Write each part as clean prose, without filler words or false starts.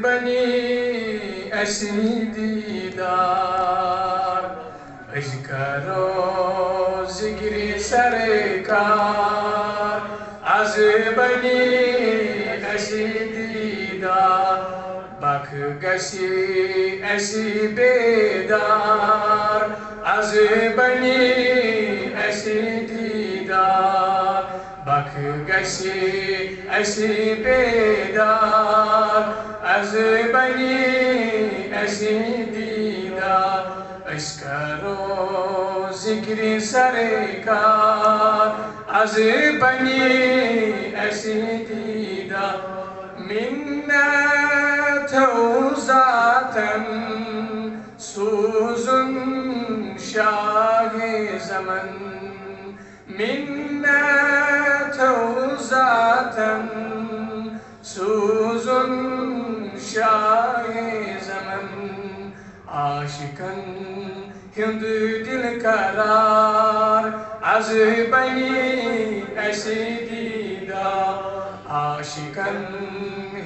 بنی اسی دیدار اجکرو ذکری سرکار از بنی اسی دیدار بک گشی اسی بیدار از بنی اسی دیدار بک گشی اسی بیدار از بنی اسی دیدار اشکرو ذکری سرکار از بنی اسی دیدار منت و ذاتن سوزن شاه زمن منت و ذاتن سوزن شاه زمن عاشقن ہند دل قرار از بنی اسی دیدار عاشقن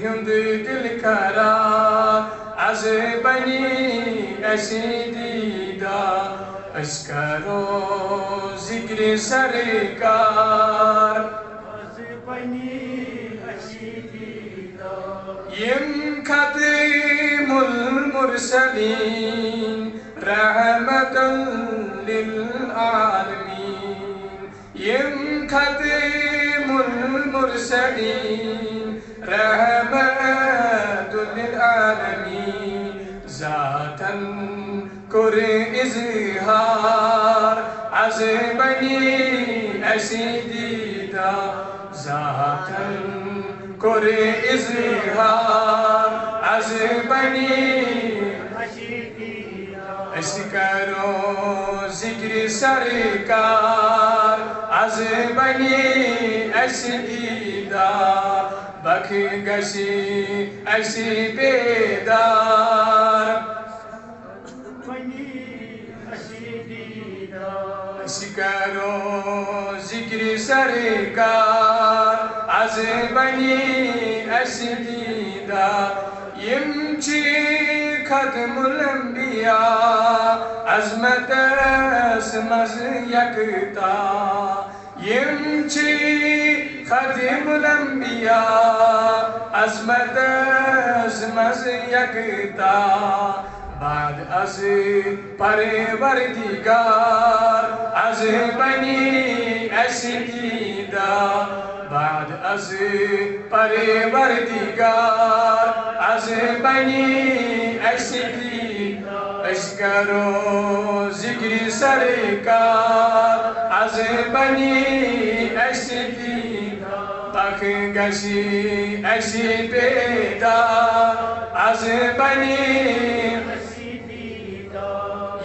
ہند دل قرار از بنی اسی دیدار اشکرو ذکر سرکار از بنی اسی دیدار یم خاتم المرسلین رحمتا للعالمین یم خاتم المرسلین رحمتا للعالمین ذاتا کر اظہار از بنی اسی دیدار ذاتا کر اظہار از بنی اشکرو ذکر سرکار از بنی اسی دیدار بک گشی اسی بیدار اشکرو ذکر سرکار از بنی اسی دیدار یم چی ختم الانبیاء عظمت اسمز یکتا یم چی ختم الانبیاء عظمت اسمز یکتا بعد از پروردگار از بنی اسی دیدار بعد از پروردگار از بنی اسی دیدار اشکرو ذکر سرکار از بنی اسی دیدار بک گشی اسی بیدار از بنی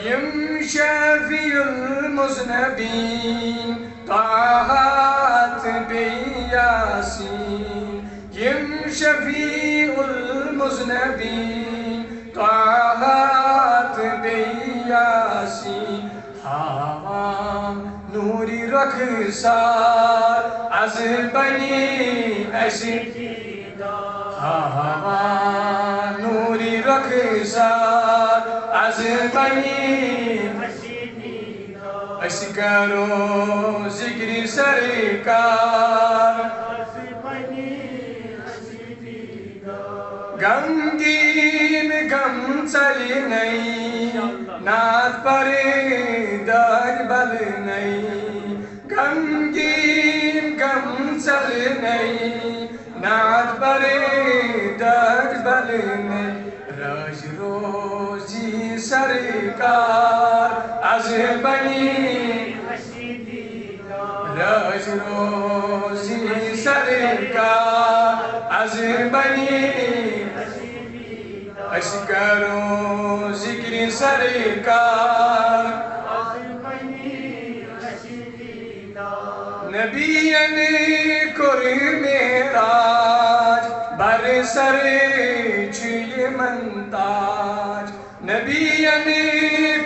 یم شفیع المذنبین طاعت بی یاسین یم شفیع المذنبین طاعت بی یاسین ہاں نوری رخسار از بنی اسی ہاں نوری رخسار از بنی اشکرو ذکر سرکار غمگین غم چلی نہیں نعت پر در بل نہیں غمگین غم چلی نہیں نعت پر در بل نہیں راج روزی سرکار از بنی راج روزی سرکار از بنی اشکرو ذکر سرکار نبی نے کر معراج بر سر چوی منتاج نبی نے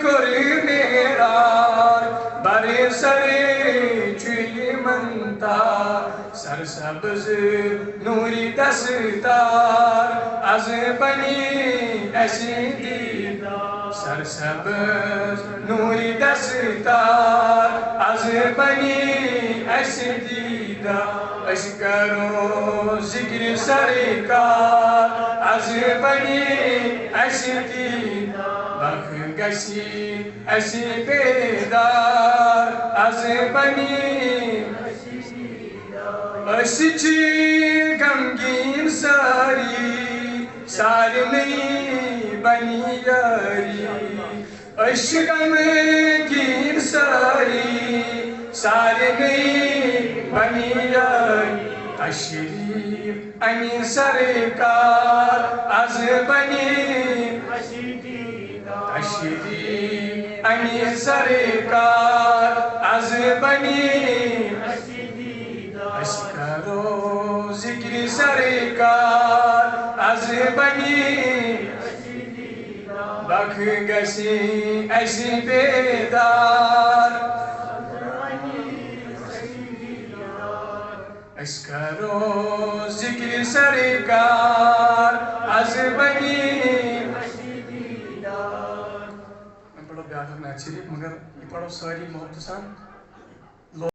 کر معراج بر سر چوی منتاج سرسبز نوری دستار از بنی اسی دیدار سرسبز نوری دستار از بنی اسی دیدار اش کرو ذکر سرکار از بنی اسی دیدار بخ گشی اسی بیدار از بنی اسی چی غمگین ساری ساری نہیں بنی یاری اسی غمگین ساری ساری نہیں بنی یاری تشریف انی سرکار از بنی تشریف انی سرکار از بنی اشکرو ذکر سرکار از بنی بخ گشی اسی بیدار اشکرو ذکر سرکار از بنی میں پڑھو بیاکھ نعت شریف مگر یہ پڑھو ساری محبت سان